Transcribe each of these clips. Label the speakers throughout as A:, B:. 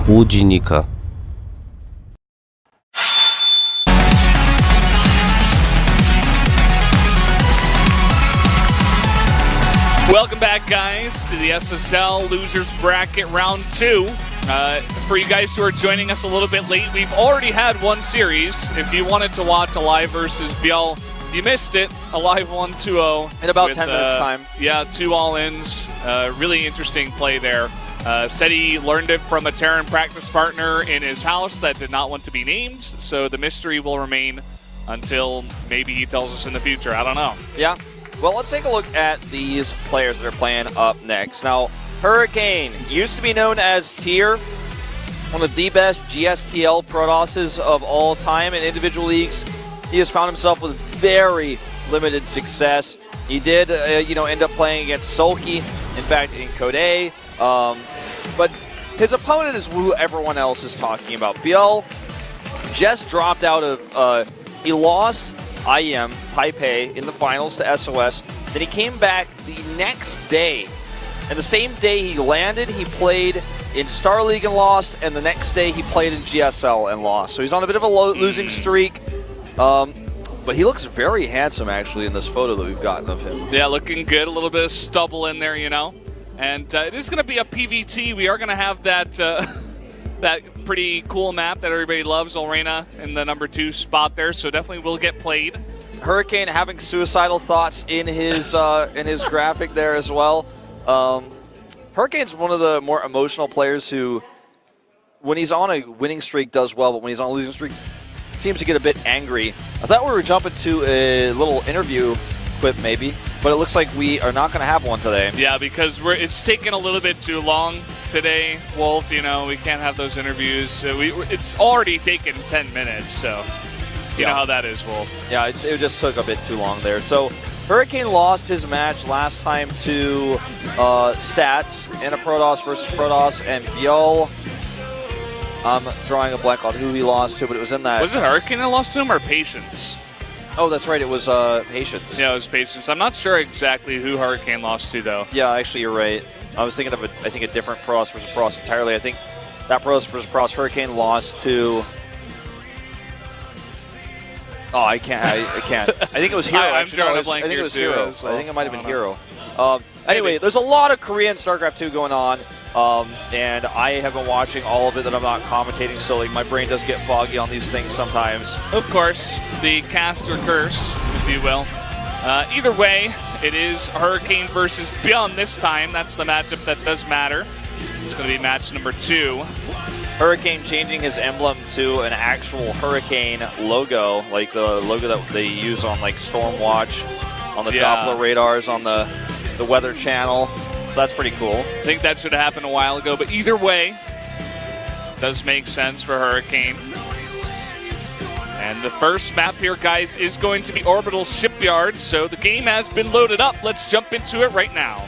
A: łudźnika.
B: Welcome back, guys, to the SSL Losers Bracket Round 2. For you guys who are joining us a little bit late, we've already had one series. If you wanted to watch a live versus ByuN, you missed it. A live 1-2-0.
C: In about 10 minutes time.
B: Yeah, 2 all-ins. Really interesting play there. Said he learned it from a Terran practice partner in his house that did not want to be named, so the mystery will remain until maybe he tells us in the future. I don't know.
C: Yeah. Well, let's take a look at these players that are playing up next. Now, Hurricane used to be known as Tier, one of the best GSTL Protosses of all time in individual leagues. He has found himself with very limited success. He did, end up playing against Sulky, in fact, in Code A. But his opponent is who everyone else is talking about. ByuN just dropped out of, he lost IEM, Taipei, in the finals to SOS. Then he came back the next day. And the same day he landed, he played in StarLeague and lost, and the next day he played in GSL and lost. So he's on a bit of a losing streak. But he looks very handsome, actually, in this photo that we've gotten of him.
B: Yeah, looking good. A little bit of stubble in there, you know. And it is going to be a PVT. We are going to have that that pretty cool map that everybody loves, Olrena in the number 2 spot there. So definitely will get played.
C: Hurricane having suicidal thoughts in his graphic there as well. Hurricane's one of the more emotional players who, when he's on a winning streak, does well, but when he's on a losing streak, seems to get a bit angry. I thought we were jumping to a little interview clip maybe, but it looks like we are not going to have one today.
B: Yeah, because it's taken a little bit too long today, Wolf. You know, we can't have those interviews. It's already taken 10 minutes, so you know how that is, Wolf.
C: Yeah, it just took a bit too long there. So Hurricane lost his match last time to Stats in a Protoss versus Protoss, and ByuN, I'm drawing a blank on who he lost to, but it was in that.
B: Was it Hurricane that lost to him or Patience?
C: Oh, that's right. It was Patience.
B: Yeah, it was Patience. I'm not sure exactly who Hurricane lost to, though.
C: Yeah, actually, you're right. I was thinking of a different Protoss versus Protoss entirely. I think that Protoss versus Protoss Hurricane lost to. Oh, I can't. I can't. I think it was Hero.
B: I'm drawing a blank.
C: I think it was
B: too,
C: Hero.
B: well.
C: I think it might have been Hero. Anyway, there's a lot of Korean StarCraft 2 going on, and I have been watching all of it that I'm not commentating, so like my brain does get foggy on these things sometimes.
B: Of course, the cast or curse, if you will. Either way, it is Hurricane versus ByuN this time. That's the matchup that does matter. It's going to be match number 2.
C: Hurricane changing his emblem to an actual Hurricane logo, like the logo that they use on like Stormwatch, on the Doppler radars, on the Weather Channel. So that's pretty cool.
B: I think that should have happened a while ago, but either way, does make sense for Hurricane. And the first map here, guys, is going to be Orbital Shipyard, so the game has been loaded up. Let's jump into it right now.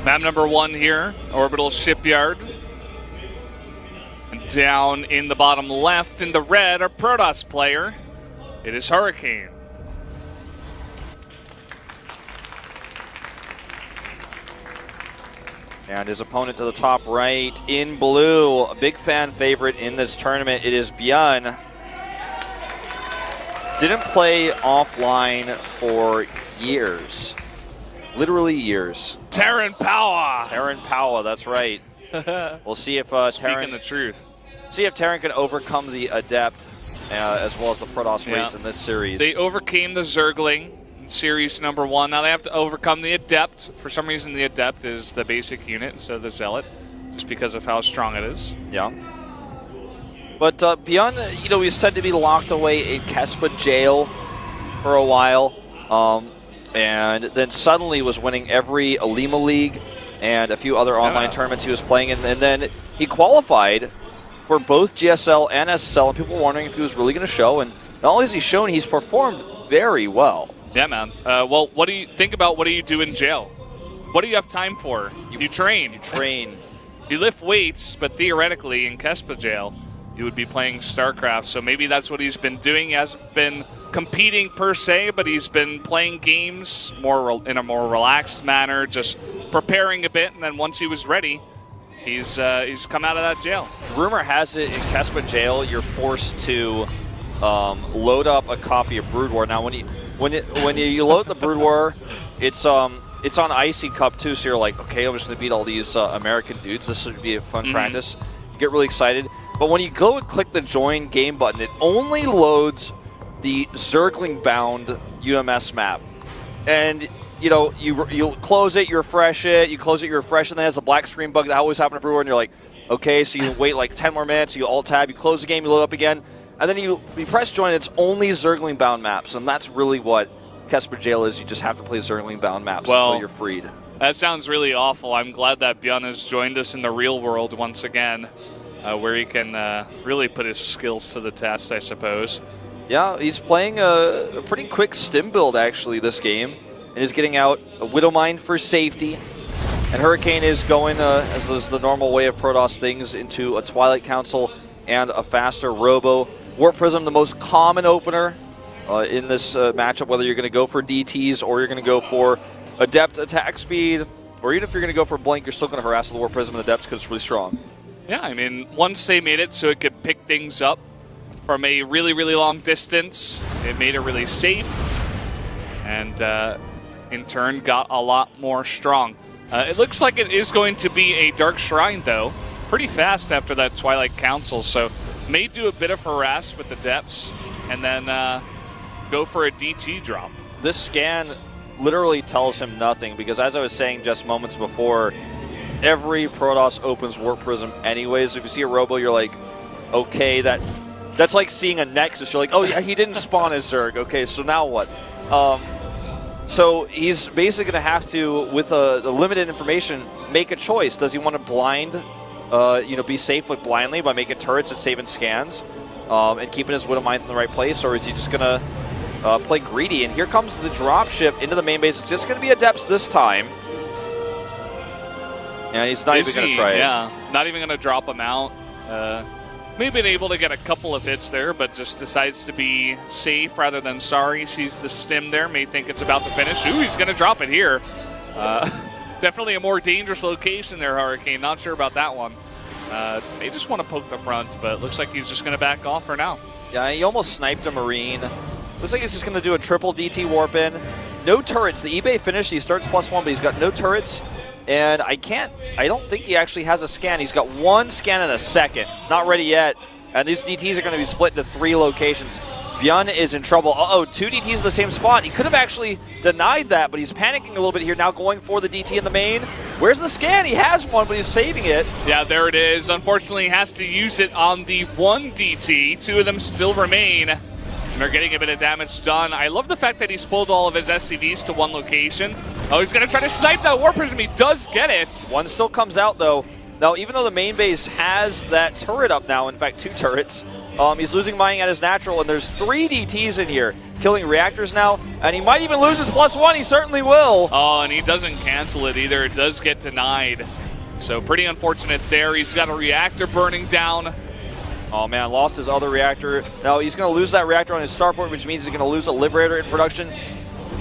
B: Map number 1 here, Orbital Shipyard. And down in the bottom left in the red, our Protoss player. It is Hurricane.
C: And his opponent to the top right in blue, a big fan favorite in this tournament, it is ByuN. Didn't play offline for years. Literally years.
B: Terran power.
C: Terran power, that's right. We'll see if
B: Speaking the truth.
C: See if Terran can overcome the Adept as well as the Protoss race in this series.
B: They overcame the Zergling in series number 1. Now they have to overcome the Adept. For some reason, the Adept is the basic unit instead of the Zealot. just because of how strong it is.
C: Yeah. But ByuN, you know, he's said to be locked away in Kespa jail for a while, and then suddenly was winning every Alima League and a few other online tournaments he was playing in, and then he qualified for both GSL and SSL, and people were wondering if he was really going to show, and not only has he shown, he's performed very well.
B: Yeah, man. Well, what do you think about what do you do in jail? What do you have time for? You train.
C: You train.
B: You lift weights, but theoretically in Kespa jail, you would be playing StarCraft, so maybe that's what he's been doing. He hasn't been competing per se, but he's been playing games in a more relaxed manner, just preparing a bit, and then once he was ready, he's come out of that jail.
C: Rumor has it in Kespa jail, you're forced to load up a copy of Brood War. Now, when you load the Brood War, it's on Icy Cup too, so you're like, okay, I'm just going to beat all these American dudes. This should be a fun practice. You get really excited. But when you go and click the join game button, it only loads the Zergling bound UMS map. And you know, you close it, you refresh it, you close it, you refresh, and then it has a black screen bug that always happens to Brood War, and you're like, okay, so you wait like 10 more minutes, you alt tab, you close the game, you load up again, and then you press join, it's only Zergling bound maps, and that's really what Kespa jail is. You just have to play Zergling bound maps until you're freed. That
B: sounds really awful. I'm glad that ByuN has joined us in the real world once again. Where he can really put his skills to the test, I suppose.
C: Yeah, he's playing a pretty quick stim build, actually, this game. And he's getting out a Widowmine for safety. And Hurricane is going, as is the normal way of Protoss things, into a Twilight Council and a faster Robo. Warp Prism, the most common opener in this matchup, whether you're going to go for DTs or you're going to go for Adept attack speed, or even if you're going to go for Blink, you're still going to harass the Warp Prism and Adepts because it's really strong.
B: Yeah, I mean, once they made it so it could pick things up from a really, really long distance, it made it really safe, and in turn got a lot more strong. It looks like it is going to be a Dark Shrine, though, pretty fast after that Twilight Council, so may do a bit of harass with the depths, and then go for a DT drop.
C: This scan literally tells him nothing, because as I was saying just moments before, every Protoss opens Warp Prism anyways. So if you see a Robo, you're like, okay, that's like seeing a Nexus. You're like, oh yeah, he didn't spawn his Zerg. Okay, so now what? So he's basically going to have to, with the limited information, make a choice. Does he want to blind, be safe with blindly by making turrets and saving scans and keeping his Widow Mines in the right place, or is he just going to play greedy? And here comes the dropship into the main base. It's just going to be Adepts this time. And he's not even going to try it.
B: Yeah, not even going to drop him out. Maybe been able to get a couple of hits there, but just decides to be safe rather than sorry. Sees the stim there, may think it's about to finish. Ooh, he's going to drop it here. Definitely a more dangerous location there, Hurricane. Not sure about that one. They just want to poke the front, but looks like he's just going to back off for now.
C: Yeah, he almost sniped a Marine. Looks like he's just going to do a triple DT warp in. No turrets. The eBay finished. He starts +1, but he's got no turrets. And I don't think he actually has a scan. He's got one scan in a second. It's not ready yet. And these DTs are going to be split into 3 locations. ByuN is in trouble. Uh-oh, 2 DTs in the same spot. He could have actually denied that, but he's panicking a little bit here, now going for the DT in the main. Where's the scan? He has one, but he's saving it.
B: Yeah, there it is. Unfortunately, he has to use it on the 1 DT. 2 of them still remain. And they're getting a bit of damage done. I love the fact that he's pulled all of his SCVs to 1 location. Oh, he's going to try to snipe that Warp Prism. He does get it.
C: 1 still comes out, though. Now, even though the main base has that turret up now, in fact, 2 turrets, he's losing mining at his natural, and there's 3 DTs in here, killing reactors now, and he might even lose his +1. He certainly will.
B: Oh, and he doesn't cancel it either. It does get denied. So pretty unfortunate there. He's got a reactor burning down.
C: Oh man, lost his other reactor. Now he's going to lose that reactor on his starport, which means he's going to lose a Liberator in production.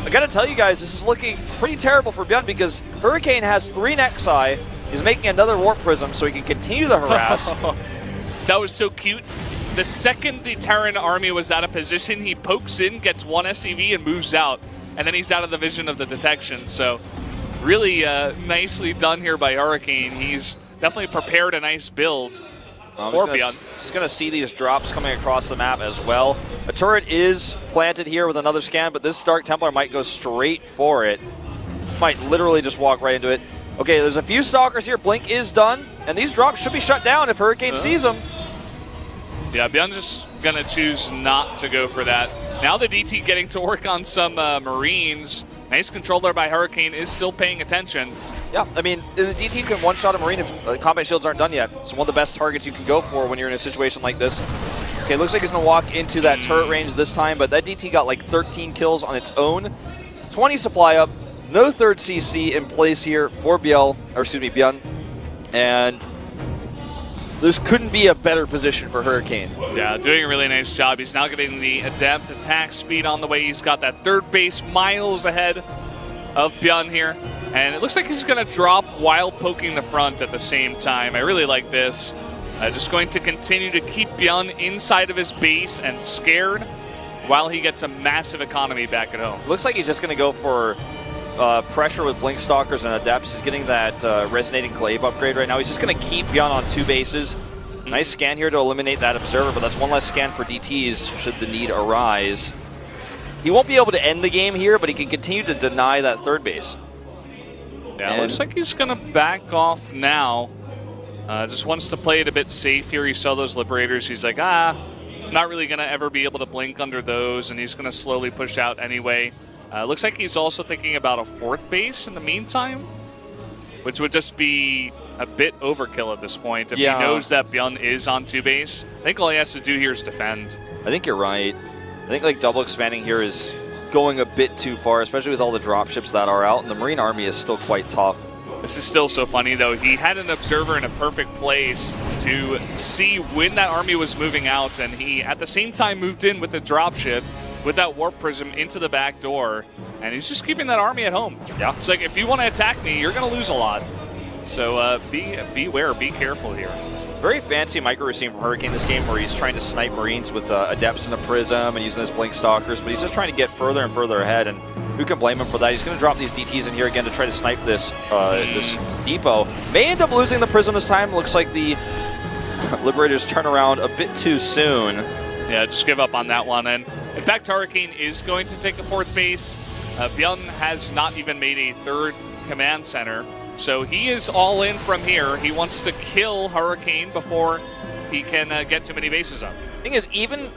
C: I got to tell you guys, this is looking pretty terrible for ByuN because Hurricane has 3 Nexi. He's making another Warp Prism so he can continue the harass.
B: That was so cute. The second the Terran army was out of position, he pokes in, gets 1 SCV, and moves out. And then he's out of the vision of the detection. So really nicely done here by Hurricane. He's definitely prepared a nice build. Or ByuN.
C: He's going to see these drops coming across the map as well. A turret is planted here with another scan, but this Dark Templar might go straight for it. Might literally just walk right into it. Okay, there's a few Stalkers here. Blink is done, and these drops should be shut down if Hurricane sees them.
B: Yeah, ByuN's just going to choose not to go for that. Now the DT getting to work on some Marines. Nice control there by Hurricane, is still paying attention.
C: Yeah, I mean, the DT can one-shot a Marine if combat shields aren't done yet. It's one of the best targets you can go for when you're in a situation like this. Okay, looks like he's going to walk into that turret range this time, but that DT got like 13 kills on its own. 20 supply up, no third CC in place here for ByuN, and this couldn't be a better position for Hurricane.
B: Yeah, doing a really nice job. He's now getting the adept attack speed on the way. He's got that third base miles ahead of ByuN here. And it looks like he's going to drop while poking the front at the same time. I really like this. Just going to continue to keep ByuN inside of his base and scared while he gets a massive economy back at home.
C: Looks like he's just going to go for pressure with Blink Stalkers and Adepts. He's getting that Resonating Glaive upgrade right now. He's just going to keep ByuN on 2 bases. Nice scan here to eliminate that Observer, but that's one less scan for DTs should the need arise. He won't be able to end the game here, but he can continue to deny that third base.
B: Yeah, looks like he's going to back off now. Just wants to play it a bit safe here. He saw those Liberators. He's like, I'm not really going to ever be able to blink under those, and he's going to slowly push out anyway. Looks like he's also thinking about a 4th base in the meantime, which would just be a bit overkill at this point. If he knows that ByuN is on 2 base, I think all he has to do here is defend.
C: I think you're right. I think like double expanding here is going a bit too far, especially with all the dropships that are out, and the Marine army is still quite tough.
B: This is still so funny, though. He had an Observer in a perfect place to see when that army was moving out, and he, at the same time, moved in with the dropship with that Warp Prism into the back door, and he's just keeping that army at home. Yeah. It's like, if you want to attack me, you're going to lose a lot. So beware, be careful here.
C: Very fancy micro routine from Hurricane this game where he's trying to snipe Marines with Adepts and a Prism and using his Blink Stalkers, but he's just trying to get further and further ahead, and who can blame him for that? He's going to drop these DTs in here again to try to snipe this this depot. May end up losing the Prism this time. Looks like the Liberators turn around a bit too soon.
B: Yeah, just give up on that one. And in fact, Hurricane is going to take a 4th base. ByuN has not even made a 3rd command center. So he is all in from here. He wants to kill Hurricane before he can get too many bases up.
C: The thing is, even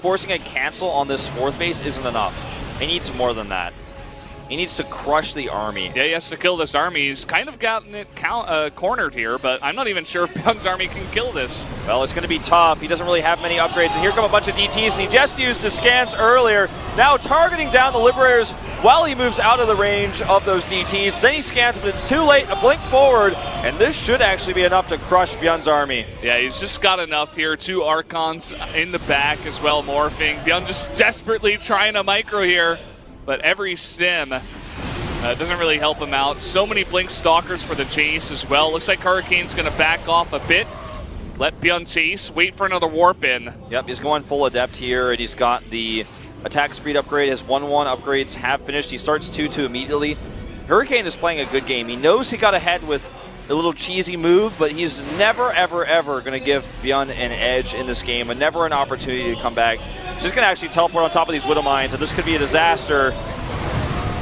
C: forcing a cancel on this 4th base isn't enough. He needs more than that. He needs to crush the army.
B: Yeah, he has to kill this army. He's kind of gotten it cornered here, but I'm not even sure if ByuN's army can kill this.
C: Well, it's going to be tough. He doesn't really have many upgrades, and here come a bunch of DTs, and he just used his scans earlier. Now targeting down the Liberators while he moves out of the range of those DTs. Then he scans, but it's too late. A blink forward, and this should actually be enough to crush ByuN's army.
B: Yeah, he's just got enough here. 2 Archons in the back as well, morphing. ByuN just desperately trying to micro here, but every stim doesn't really help him out. So many Blink Stalkers for the chase as well. Looks like Hurricane's going to back off a bit. Let ByuN chase, wait for another warp in.
C: Yep, he's going full Adept here, and he's got the attack speed upgrade. His 1-1 upgrades have finished. He starts 2-2 immediately. Hurricane is playing a good game. He knows he got ahead with a little cheesy move, but he's never, ever, ever going to give ByuN an edge in this game, and never an opportunity to come back. He's just going to actually teleport on top of these Widow Mines, and this could be a disaster.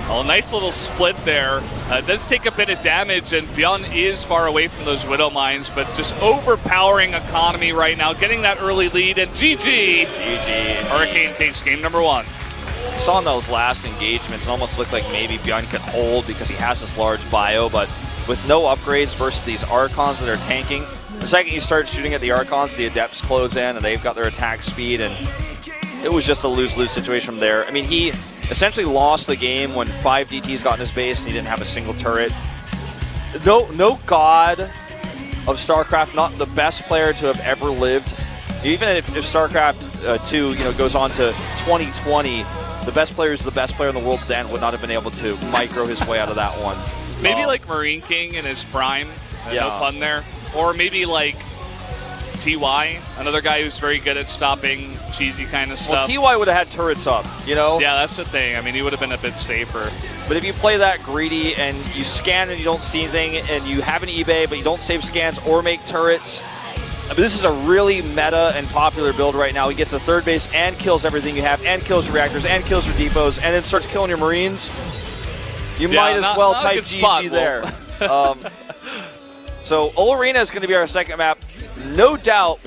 B: Oh, nice little split there. Does take a bit of damage, and ByuN is far away from those Widow Mines, but just overpowering economy right now, getting that early lead, and GG! Hurricane takes game number 1.
C: We saw in those last engagements, it almost looked like maybe ByuN could hold because he has this large bio, but with no upgrades versus these Archons that are tanking, the second you start shooting at the Archons, the Adepts close in, and they've got their attack speed, and it was just a lose-lose situation from there. I mean, he essentially lost the game when 5 DTs got in his base and he didn't have a single turret. No god of StarCraft, not the best player to have ever lived. Even if StarCraft 2 goes on to 2020, the best player is the best player in the world then would not have been able to micro his way out of that one.
B: Maybe like Marine King in his prime, no pun there. Or maybe like TY, another guy who's very good at stopping cheesy kind of stuff.
C: Well, TY would have had turrets up,
B: Yeah, that's the thing. I mean, he would have been a bit safer.
C: But if you play that greedy and you scan and you don't see anything, and you have an eBay but you don't save scans or make turrets, I mean, this is a really meta and popular build right now. He gets a 3rd base and kills everything you have, and kills your reactors, and kills your depots, and then starts killing your Marines. You might as well type GG there. So Ol Arena is going to be our second map. No doubt